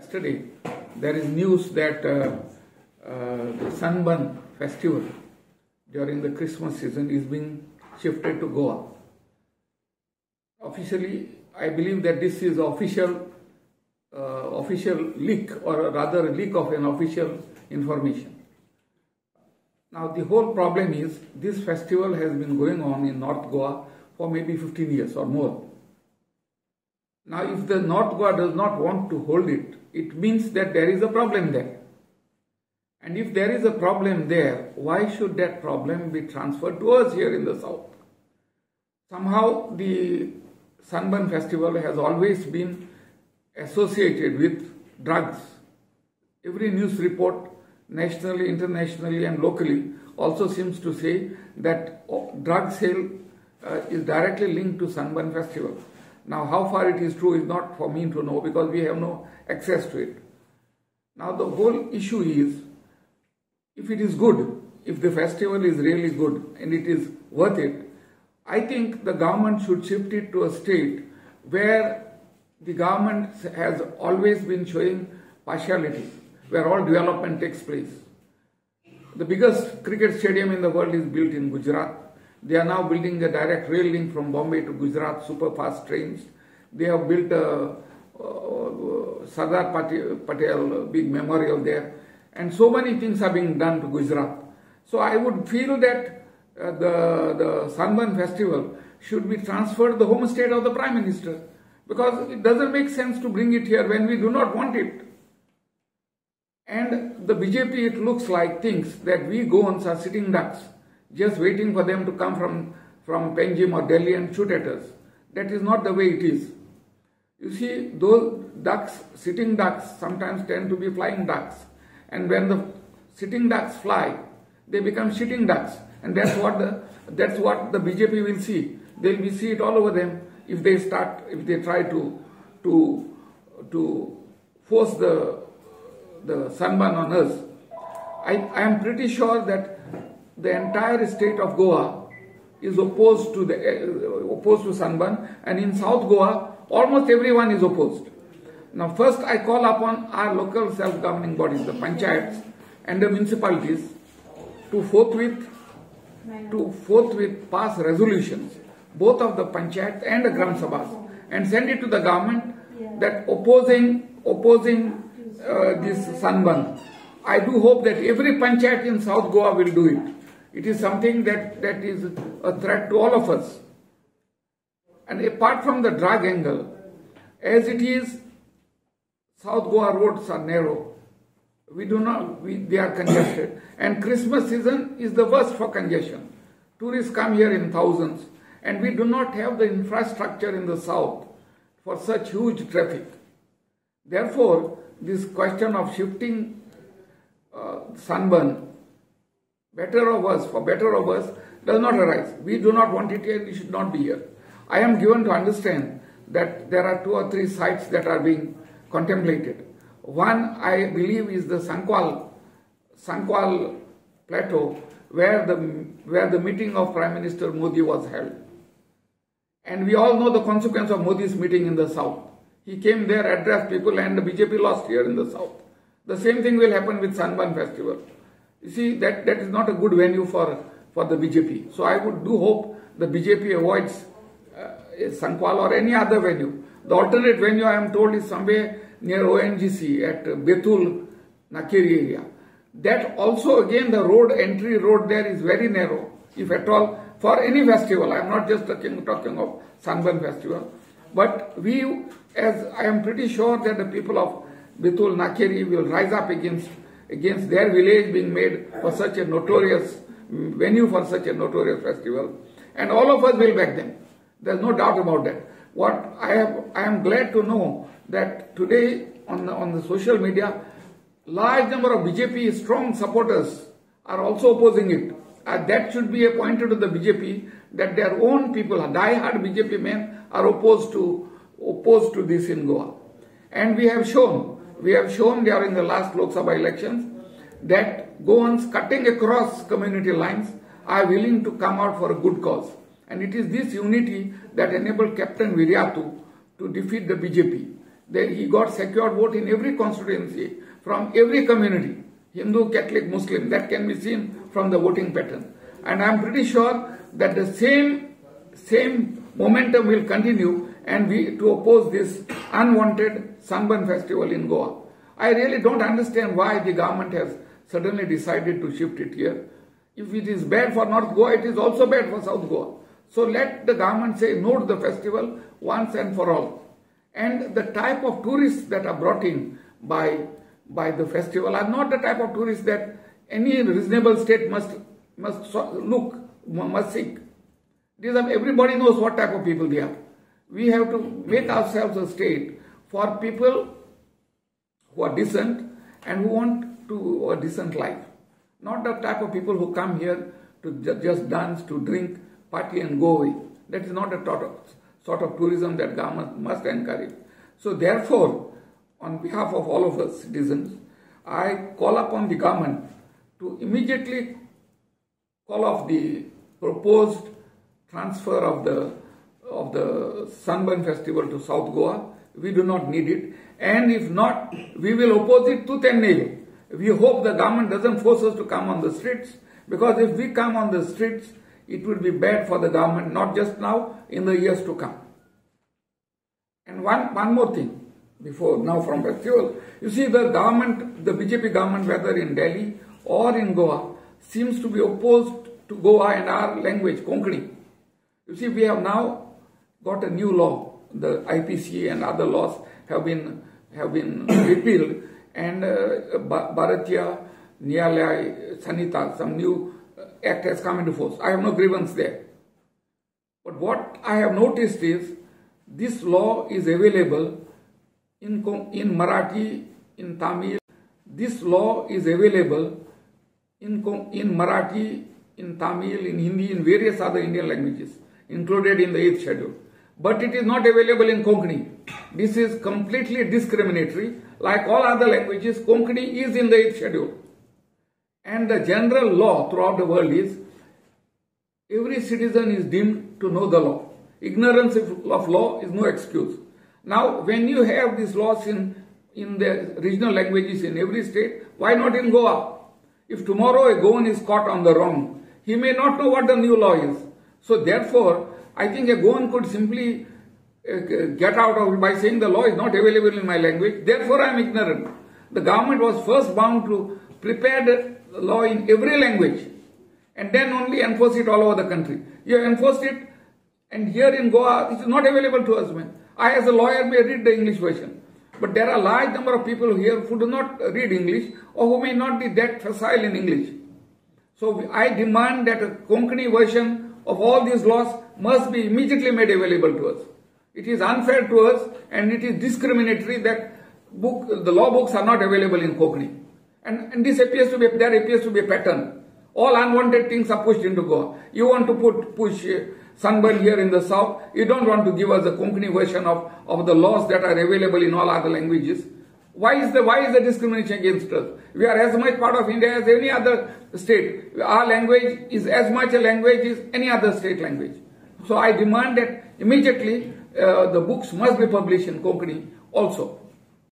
yesterday there is news that the Sunburn festival during the Christmas season is being shifted to Goa. Officially, I believe that this is official leak, or rather a leak of an official information. Now the whole problem is this festival has been going on in North Goa for maybe 15 years or more. Now if the North Goa does not want to hold it, it means that there is a problem there. And if there is a problem there, why should that problem be transferred to us here in the South? Somehow the Sunburn festival has always been associated with drugs. Every news report, nationally, internationally and locally, also seems to say that drug sale is directly linked to Sunburn festival. Now how far it is true is not for me to know, because we have no access to it. Now the whole issue is, if it is good, if the festival is really good and it is worth it, I think the government should shift it to a state where the government has always been showing partiality, where all development takes place. The biggest cricket stadium in the world is built in Gujarat. They are now building a direct rail link from Bombay to Gujarat, super fast trains. They have built a Sardar Patel big memorial there. And so many things are being done to Gujarat. So I would feel that the Sunburn festival should be transferred to the home state of the Prime Minister, because it doesn't make sense to bring it here when we do not want it. And the BJP, it looks like, thinks that we Goans are sitting ducks, just waiting for them to come from Panjim or Delhi and shoot at us. That is not the way it is. You see, those ducks, sitting ducks, sometimes tend to be flying ducks. And when the sitting ducks fly, they become shitting ducks. And that's what the BJP will see. They will see it all over them if they try to force the Sunburn on us. I am pretty sure that the entire state of Goa is opposed to Sunburn, and in South Goa almost everyone is opposed. Now first I call upon our local self-governing bodies, the panchayats and the municipalities, to forthwith pass resolutions, both of the panchayat and the gram sabhas, and send it to the government that opposing this Sunburn. I do hope that every panchayat in South Goa will do it. It is something that is a threat to all of us. And apart from the drug angle, as it is, South Goa roads are narrow. They are congested. And Christmas season is the worst for congestion. Tourists come here in thousands, and we do not have the infrastructure in the south for such huge traffic. Therefore, this question of shifting Sunburn, for better or worse, does not arise. We do not want it here, it should not be here. I am given to understand that there are 2 or 3 sites that are being contemplated. One, I believe, is the Sankwal plateau, where the meeting of Prime Minister Modi was held. And we all know the consequence of Modi's meeting in the south. He came there, addressed people, and the BJP lost here in the south. The same thing will happen with Sunburn festival. You see, that is not a good venue for the BJP. So I would hope the BJP avoids Sankwal or any other venue. The alternate venue, I am told, is somewhere near ONGC at Betul, Nakiri area. That also, again, the entry road there is very narrow, if at all, for any festival. I am not just talking of Sunburn festival. But I am pretty sure that the people of Betul, Nakiri will rise up against their village being made for such a notorious venue, for such a notorious festival. And all of us will back them. There is no doubt about that. What I am glad to know that today on the social media, large number of BJP strong supporters are also opposing it. That should be a pointer to the BJP that their own people, die-hard BJP men, are opposed to this in Goa. And we have shown during the last Lok Sabha elections that Goans cutting across community lines are willing to come out for a good cause. And it is this unity that enabled Captain Viryatu to defeat the BJP. He got secured vote in every constituency from every community, Hindu, Catholic, Muslim. That can be seen from the voting pattern. And I am pretty sure that the same momentum will continue and to oppose this unwanted Sunburn festival in Goa. I really don't understand why the government has suddenly decided to shift it here. If it is bad for North Goa, it is also bad for South Goa. So let the government say no to the festival once and for all. And the type of tourists that are brought in by the festival are not the type of tourists that any reasonable state must seek. Everybody knows what type of people they are. We have to make ourselves a state for people who are decent and who want to a decent life. Not the type of people who come here to just dance, to drink, party and go away. That is not the sort of tourism that government must encourage. So therefore, on behalf of all of us citizens, I call upon the government to immediately call off the proposed transfer of the Sunburn festival to South Goa. We do not need it. And if not, we will oppose it tooth and nail. We hope the government doesn't force us to come on the streets, because if we come on the streets, it will be bad for the government, not just now, in the years to come. And one more thing, now from festival, you see the government, the BJP government, whether in Delhi or in Goa, seems to be opposed to Goa and our language, Konkani. You see, we have now got a new law. The IPC and other laws have been repealed, and Bharatiya Nyayalaya Sanhita, some new act has come into force. I have no grievance there. But what I have noticed is this law is available in Marathi, in Tamil. This law is available in Marathi, in Tamil, in Hindi, in various other Indian languages, included in the 8th schedule. But it is not available in Konkani. This is completely discriminatory. Like all other languages, Konkani is in the 8th schedule. And the general law throughout the world is, every citizen is deemed to know the law. Ignorance of law is no excuse. Now, when you have these laws in the regional languages in every state, why not in Goa? If tomorrow a Goan is caught on the wrong, he may not know what the new law is. So therefore, I think a Goan could simply get out of it by saying the law is not available in my language, therefore I am ignorant. The government was first bound to prepare the law in every language and then only enforce it all over the country. You have enforced it, and here in Goa, it is not available to us. I as a lawyer may read the English version, but there are a large number of people here who do not read English or who may not be that facile in English. So I demand that a Konkani version of all these laws must be immediately made available to us. It is unfair to us and it is discriminatory that the law books are not available in Konkani. And there appears to be a pattern. All unwanted things are pushed into Goa. You want to push Sunburn here in the south. You don't want to give us a Konkani version of the laws that are available in all other languages. Why is the discrimination against us? We are as much part of India as any other state. Our language is as much a language as any other state language. So I demand that immediately the books must be published in Konkani also.